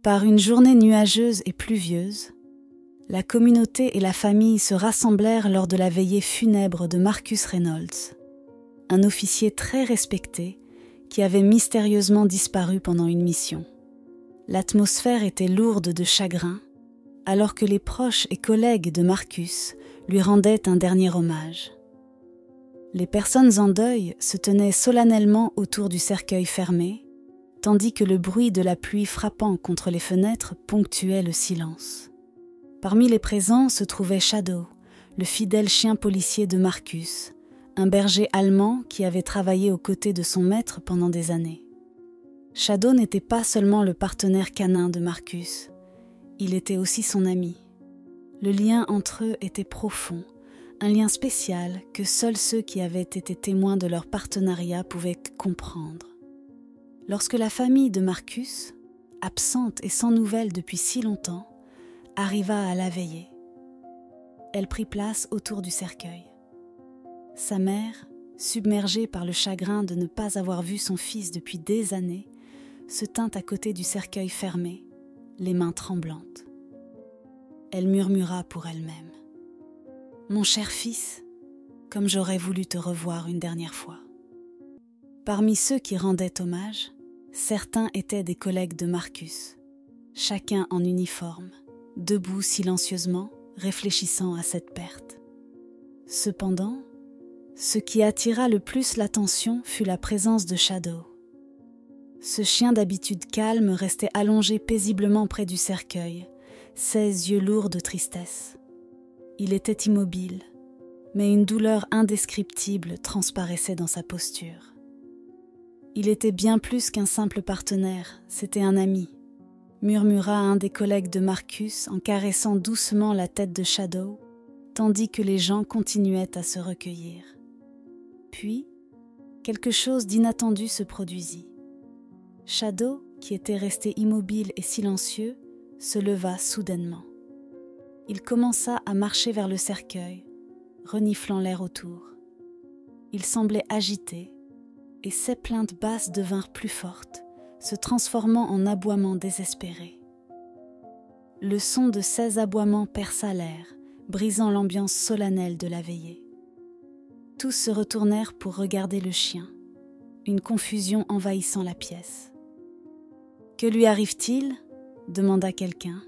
Par une journée nuageuse et pluvieuse, la communauté et la famille se rassemblèrent lors de la veillée funèbre de Marcus Reynolds, un officier très respecté qui avait mystérieusement disparu pendant une mission. L'atmosphère était lourde de chagrin, alors que les proches et collègues de Marcus lui rendaient un dernier hommage. Les personnes en deuil se tenaient solennellement autour du cercueil fermé, tandis que le bruit de la pluie frappant contre les fenêtres ponctuait le silence. Parmi les présents se trouvait Shadow, le fidèle chien policier de Marcus, un berger allemand qui avait travaillé aux côtés de son maître pendant des années. Shadow n'était pas seulement le partenaire canin de Marcus, il était aussi son ami. Le lien entre eux était profond, un lien spécial que seuls ceux qui avaient été témoins de leur partenariat pouvaient comprendre. Lorsque la famille de Marcus, absente et sans nouvelles depuis si longtemps, arriva à la veillée, elle prit place autour du cercueil. Sa mère, submergée par le chagrin de ne pas avoir vu son fils depuis des années, se tint à côté du cercueil fermé, les mains tremblantes. Elle murmura pour elle-même : « Mon cher fils, comme j'aurais voulu te revoir une dernière fois. » Parmi ceux qui rendaient hommage, certains étaient des collègues de Marcus, chacun en uniforme, debout silencieusement, réfléchissant à cette perte. Cependant, ce qui attira le plus l'attention fut la présence de Shadow. Ce chien d'habitude calme restait allongé paisiblement près du cercueil, ses yeux lourds de tristesse. Il était immobile, mais une douleur indescriptible transparaissait dans sa posture. Il était bien plus qu'un simple partenaire, c'était un ami, murmura un des collègues de Marcus en caressant doucement la tête de Shadow, tandis que les gens continuaient à se recueillir. Puis, quelque chose d'inattendu se produisit. Shadow, qui était resté immobile et silencieux, se leva soudainement. Il commença à marcher vers le cercueil, reniflant l'air autour. Il semblait agité, et ses plaintes basses devinrent plus fortes, se transformant en aboiements désespérés. Le son de ces aboiements perça l'air, brisant l'ambiance solennelle de la veillée. Tous se retournèrent pour regarder le chien, une confusion envahissant la pièce. « Que lui arrive-t-il » demanda quelqu'un,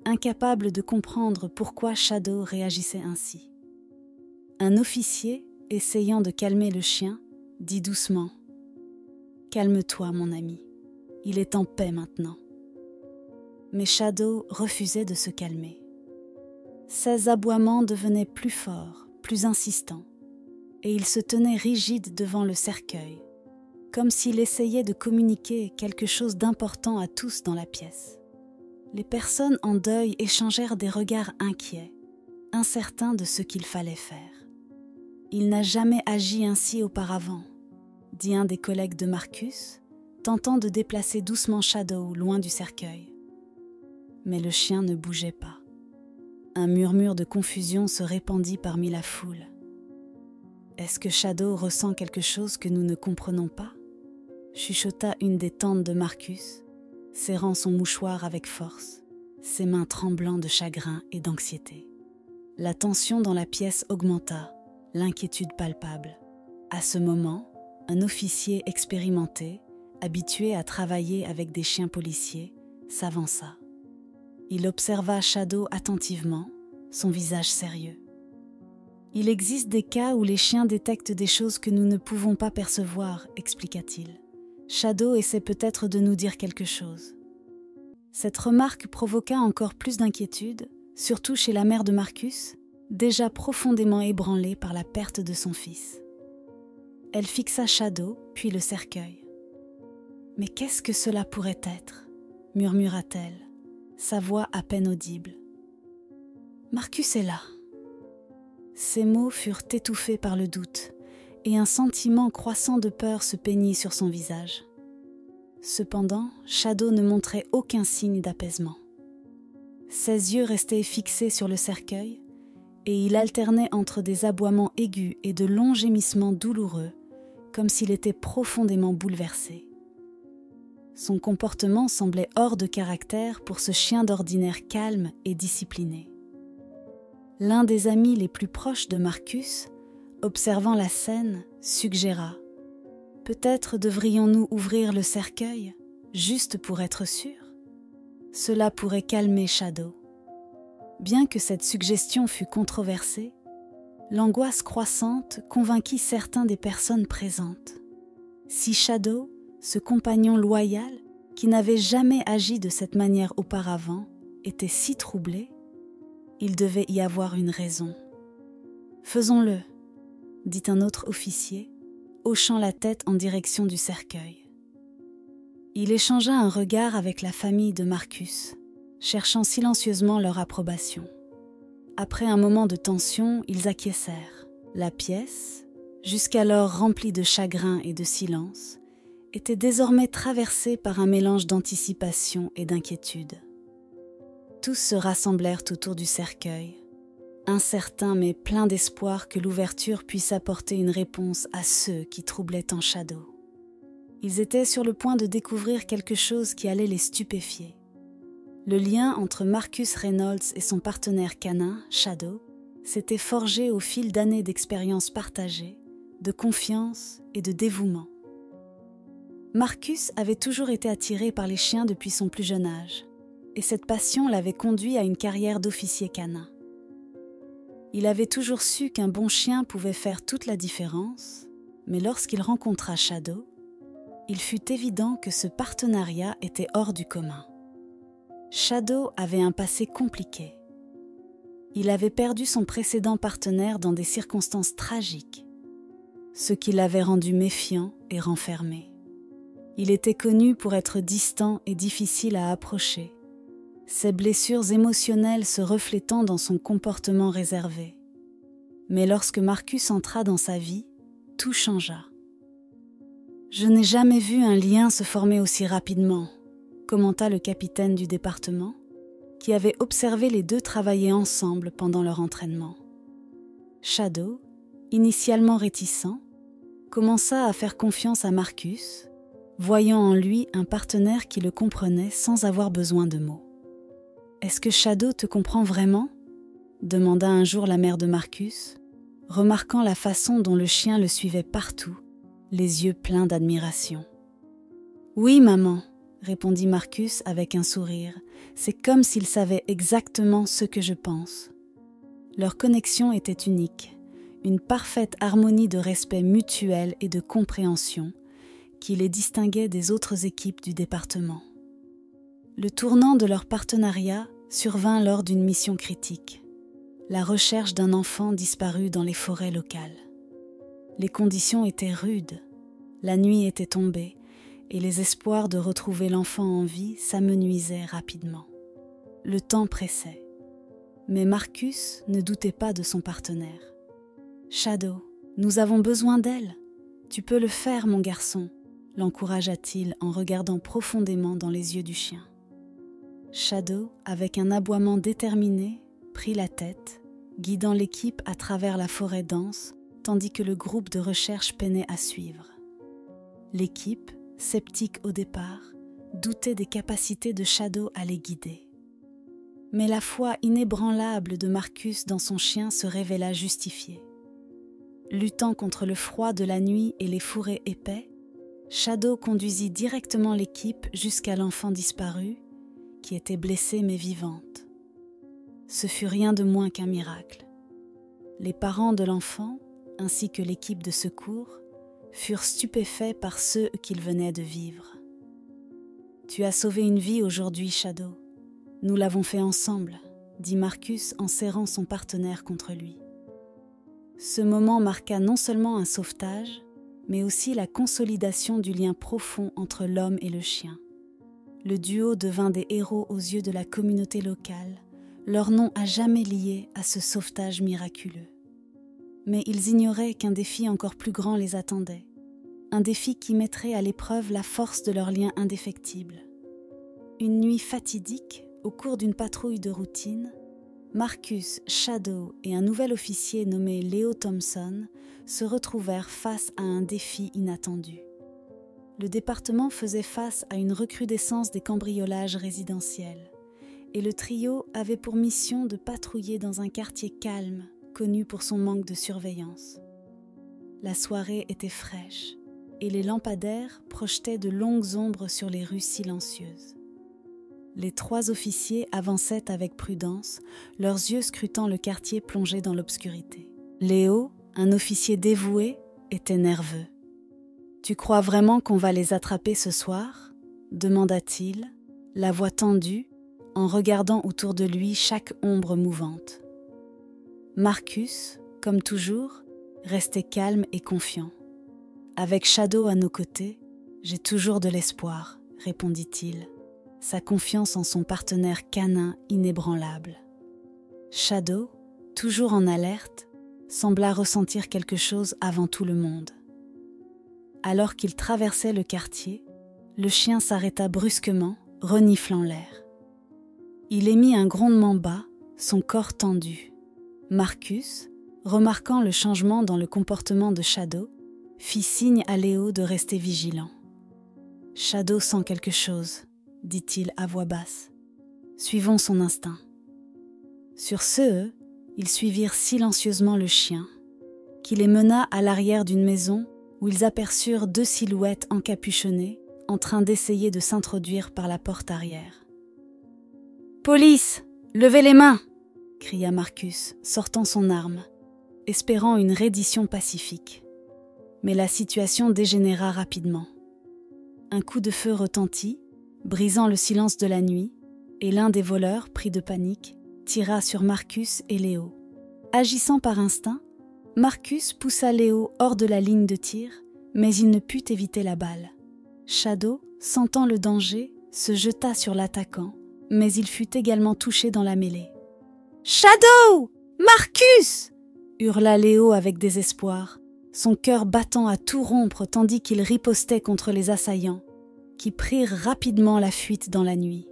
incapable de comprendre pourquoi Shadow réagissait ainsi. Un officier, essayant de calmer le chien, dit doucement : « Calme-toi, mon ami, il est en paix maintenant. » Mais Shadow refusait de se calmer. Ses aboiements devenaient plus forts, plus insistants, et il se tenait rigide devant le cercueil, comme s'il essayait de communiquer quelque chose d'important à tous dans la pièce. Les personnes en deuil échangèrent des regards inquiets, incertains de ce qu'il fallait faire. « Il n'a jamais agi ainsi auparavant », dit un des collègues de Marcus, tentant de déplacer doucement Shadow loin du cercueil. Mais le chien ne bougeait pas. Un murmure de confusion se répandit parmi la foule. « Est-ce que Shadow ressent quelque chose que nous ne comprenons pas ?» chuchota une des tantes de Marcus, serrant son mouchoir avec force, ses mains tremblant de chagrin et d'anxiété. La tension dans la pièce augmenta, l'inquiétude palpable. À ce moment, un officier expérimenté, habitué à travailler avec des chiens policiers, s'avança. Il observa Shadow attentivement, son visage sérieux. « Il existe des cas où les chiens détectent des choses que nous ne pouvons pas percevoir, » expliqua-t-il. « Shadow essaie peut-être de nous dire quelque chose. » Cette remarque provoqua encore plus d'inquiétude, surtout chez la mère de Marcus, déjà profondément ébranlée par la perte de son fils. Elle fixa Shadow, puis le cercueil. « Mais qu'est-ce que cela pourrait être ?» murmura-t-elle, sa voix à peine audible. « Marcus est là. » Ces mots furent étouffés par le doute, et un sentiment croissant de peur se peignit sur son visage. Cependant, Shadow ne montrait aucun signe d'apaisement. Ses yeux restaient fixés sur le cercueil, et il alternait entre des aboiements aigus et de longs gémissements douloureux, comme s'il était profondément bouleversé. Son comportement semblait hors de caractère pour ce chien d'ordinaire calme et discipliné. L'un des amis les plus proches de Marcus, observant la scène, suggéra « Peut-être devrions-nous ouvrir le cercueil, juste pour être sûrs ? Cela pourrait calmer Shadow. » Bien que cette suggestion fût controversée, l'angoisse croissante convainquit certains des personnes présentes. Si Shadow, ce compagnon loyal, qui n'avait jamais agi de cette manière auparavant, était si troublé, il devait y avoir une raison. « Faisons-le », dit un autre officier, hochant la tête en direction du cercueil. Il échangea un regard avec la famille de Marcus, cherchant silencieusement leur approbation. Après un moment de tension, ils acquiescèrent. La pièce, jusqu'alors remplie de chagrin et de silence, était désormais traversée par un mélange d'anticipation et d'inquiétude. Tous se rassemblèrent autour du cercueil, incertains mais pleins d'espoir que l'ouverture puisse apporter une réponse à ceux qui troublaient tant Shadow. Ils étaient sur le point de découvrir quelque chose qui allait les stupéfier. Le lien entre Marcus Reynolds et son partenaire canin, Shadow, s'était forgé au fil d'années d'expériences partagées, de confiance et de dévouement. Marcus avait toujours été attiré par les chiens depuis son plus jeune âge, et cette passion l'avait conduit à une carrière d'officier canin. Il avait toujours su qu'un bon chien pouvait faire toute la différence, mais lorsqu'il rencontra Shadow, il fut évident que ce partenariat était hors du commun. Shadow avait un passé compliqué. Il avait perdu son précédent partenaire dans des circonstances tragiques, ce qui l'avait rendu méfiant et renfermé. Il était connu pour être distant et difficile à approcher, ses blessures émotionnelles se reflétant dans son comportement réservé. Mais lorsque Marcus entra dans sa vie, tout changea. « Je n'ai jamais vu un lien se former aussi rapidement », commenta le capitaine du département, qui avait observé les deux travailler ensemble pendant leur entraînement. Shadow, initialement réticent, commença à faire confiance à Marcus, voyant en lui un partenaire qui le comprenait sans avoir besoin de mots. « Est-ce que Shadow te comprend vraiment ?» demanda un jour la mère de Marcus, remarquant la façon dont le chien le suivait partout, les yeux pleins d'admiration. « Oui, maman », répondit Marcus avec un sourire. « C'est comme s'il savait exactement ce que je pense. » Leur connexion était unique, une parfaite harmonie de respect mutuel et de compréhension qui les distinguait des autres équipes du département. Le tournant de leur partenariat survint lors d'une mission critique, la recherche d'un enfant disparu dans les forêts locales. Les conditions étaient rudes, la nuit était tombée et les espoirs de retrouver l'enfant en vie s'amenuisaient rapidement. Le temps pressait, mais Marcus ne doutait pas de son partenaire. « Shadow, nous avons besoin d'elle. Tu peux le faire, mon garçon », l'encouragea-t-il en regardant profondément dans les yeux du chien. Shadow, avec un aboiement déterminé, prit la tête, guidant l'équipe à travers la forêt dense, tandis que le groupe de recherche peinait à suivre. L'équipe, sceptique au départ, doutait des capacités de Shadow à les guider. Mais la foi inébranlable de Marcus dans son chien se révéla justifiée. Luttant contre le froid de la nuit et les fourrés épais, Shadow conduisit directement l'équipe jusqu'à l'enfant disparu, qui était blessée mais vivante. Ce fut rien de moins qu'un miracle. Les parents de l'enfant, ainsi que l'équipe de secours, furent stupéfaits par ceux qu'ils venaient de vivre. « Tu as sauvé une vie aujourd'hui, Shadow. Nous l'avons fait ensemble », dit Marcus en serrant son partenaire contre lui. Ce moment marqua non seulement un sauvetage, mais aussi la consolidation du lien profond entre l'homme et le chien. Le duo devint des héros aux yeux de la communauté locale, leur nom à jamais lié à ce sauvetage miraculeux. Mais ils ignoraient qu'un défi encore plus grand les attendait, un défi qui mettrait à l'épreuve la force de leur lien indéfectible. Une nuit fatidique, au cours d'une patrouille de routine, Marcus, Shadow et un nouvel officier nommé Leo Thompson se retrouvèrent face à un défi inattendu. le département faisait face à une recrudescence des cambriolages résidentiels, et le trio avait pour mission de patrouiller dans un quartier calme, connu pour son manque de surveillance. La soirée était fraîche, et les lampadaires projetaient de longues ombres sur les rues silencieuses. Les 3 officiers avançaient avec prudence, leurs yeux scrutant le quartier plongé dans l'obscurité. Léo, un officier dévoué, était nerveux. « Tu crois vraiment qu'on va les attraper ce soir ?» demanda-t-il, la voix tendue, en regardant autour de lui chaque ombre mouvante. Marcus, comme toujours, restait calme et confiant. « Avec Shadow à nos côtés, j'ai toujours de l'espoir, » répondit-il, sa confiance en son partenaire canin inébranlable. Shadow, toujours en alerte, sembla ressentir quelque chose avant tout le monde. Alors qu'il traversait le quartier, le chien s'arrêta brusquement, reniflant l'air. Il émit un grondement bas, son corps tendu. Marcus, remarquant le changement dans le comportement de Shadow, fit signe à Léo de rester vigilant. « Shadow sent quelque chose », dit-il à voix basse. « Suivons son instinct. » Sur ce, ils suivirent silencieusement le chien, qui les mena à l'arrière d'une maison où ils aperçurent 2 silhouettes encapuchonnées en train d'essayer de s'introduire par la porte arrière. « Police, levez les mains !» cria Marcus, sortant son arme, espérant une reddition pacifique. Mais la situation dégénéra rapidement. Un coup de feu retentit, brisant le silence de la nuit, et l'un des voleurs, pris de panique, tira sur Marcus et Léo. Agissant par instinct, Marcus poussa Léo hors de la ligne de tir, mais il ne put éviter la balle. Shadow, sentant le danger, se jeta sur l'attaquant, mais il fut également touché dans la mêlée. « Shadow ! Marcus !» hurla Léo avec désespoir, son cœur battant à tout rompre tandis qu'il ripostait contre les assaillants, qui prirent rapidement la fuite dans la nuit.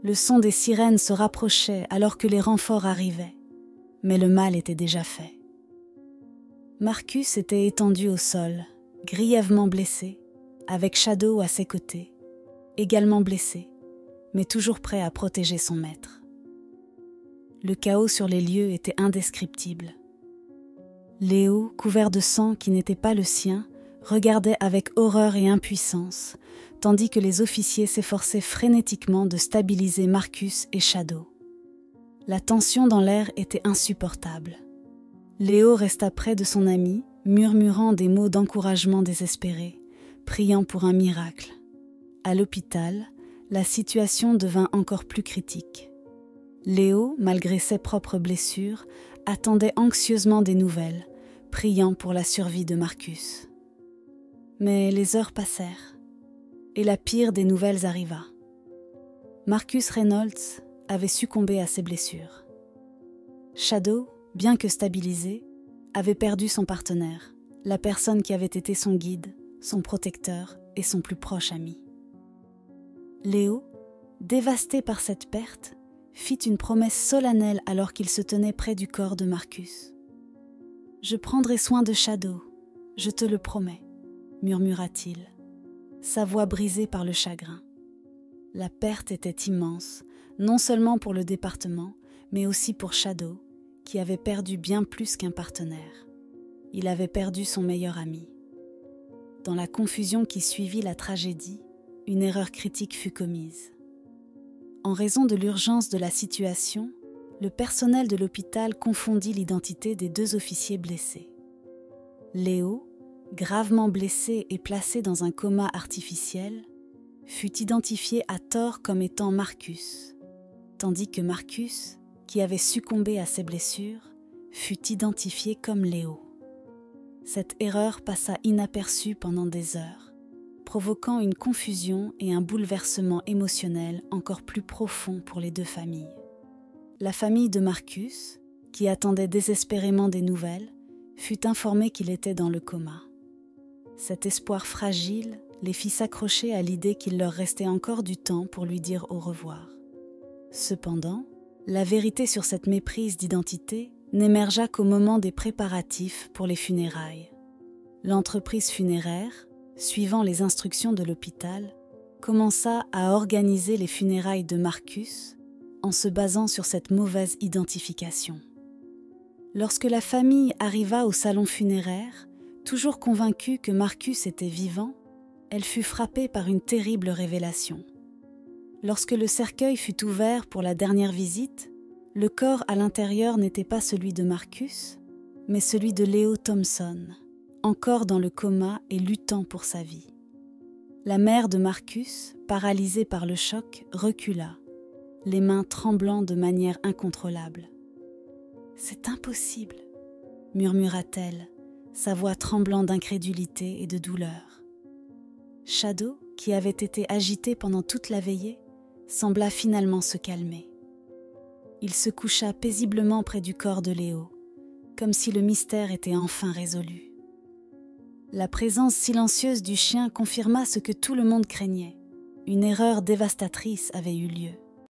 Le son des sirènes se rapprochait alors que les renforts arrivaient, mais le mal était déjà fait. Marcus était étendu au sol, grièvement blessé, avec Shadow à ses côtés, également blessé, mais toujours prêt à protéger son maître. Le chaos sur les lieux était indescriptible. Léo, couvert de sang qui n'était pas le sien, regardait avec horreur et impuissance, tandis que les officiers s'efforçaient frénétiquement de stabiliser Marcus et Shadow. La tension dans l'air était insupportable. Léo resta près de son ami, murmurant des mots d'encouragement désespérés, priant pour un miracle. À l'hôpital, la situation devint encore plus critique. Léo, malgré ses propres blessures, attendait anxieusement des nouvelles, priant pour la survie de Marcus. Mais les heures passèrent, et la pire des nouvelles arriva. Marcus Reynolds avait succombé à ses blessures. Shadow, bien que stabilisé, avait perdu son partenaire, la personne qui avait été son guide, son protecteur et son plus proche ami. Léo, dévasté par cette perte, fit une promesse solennelle alors qu'il se tenait près du corps de Marcus. « Je prendrai soin de Shadow, je te le promets », murmura-t-il, sa voix brisée par le chagrin. La perte était immense, non seulement pour le département, mais aussi pour Shadow, qui avait perdu bien plus qu'un partenaire. Il avait perdu son meilleur ami. Dans la confusion qui suivit la tragédie, une erreur critique fut commise. En raison de l'urgence de la situation, le personnel de l'hôpital confondit l'identité des 2 officiers blessés. Léo, gravement blessé et placé dans un coma artificiel, fut identifié à tort comme étant Marcus, tandis que Marcus, qui avait succombé à ses blessures, fut identifié comme Léo. Cette erreur passa inaperçue pendant des heures, provoquant une confusion et un bouleversement émotionnel encore plus profond pour les 2 familles. La famille de Marcus, qui attendait désespérément des nouvelles, fut informée qu'il était dans le coma. Cet espoir fragile les fit s'accrocher à l'idée qu'il leur restait encore du temps pour lui dire au revoir. Cependant, la vérité sur cette méprise d'identité n'émergea qu'au moment des préparatifs pour les funérailles. L'entreprise funéraire, suivant les instructions de l'hôpital, commença à organiser les funérailles de Marcus en se basant sur cette mauvaise identification. Lorsque la famille arriva au salon funéraire, toujours convaincue que Marcus était vivant, elle fut frappée par une terrible révélation. Lorsque le cercueil fut ouvert pour la dernière visite, le corps à l'intérieur n'était pas celui de Marcus, mais celui de Leo Thompson, encore dans le coma et luttant pour sa vie. La mère de Marcus, paralysée par le choc, recula, les mains tremblant de manière incontrôlable. « C'est impossible », murmura-t-elle, sa voix tremblant d'incrédulité et de douleur. Shadow, qui avait été agité pendant toute la veillée, sembla finalement se calmer. Il se coucha paisiblement près du corps de Léo, comme si le mystère était enfin résolu. La présence silencieuse du chien confirma ce que tout le monde craignait. Une erreur dévastatrice avait eu lieu.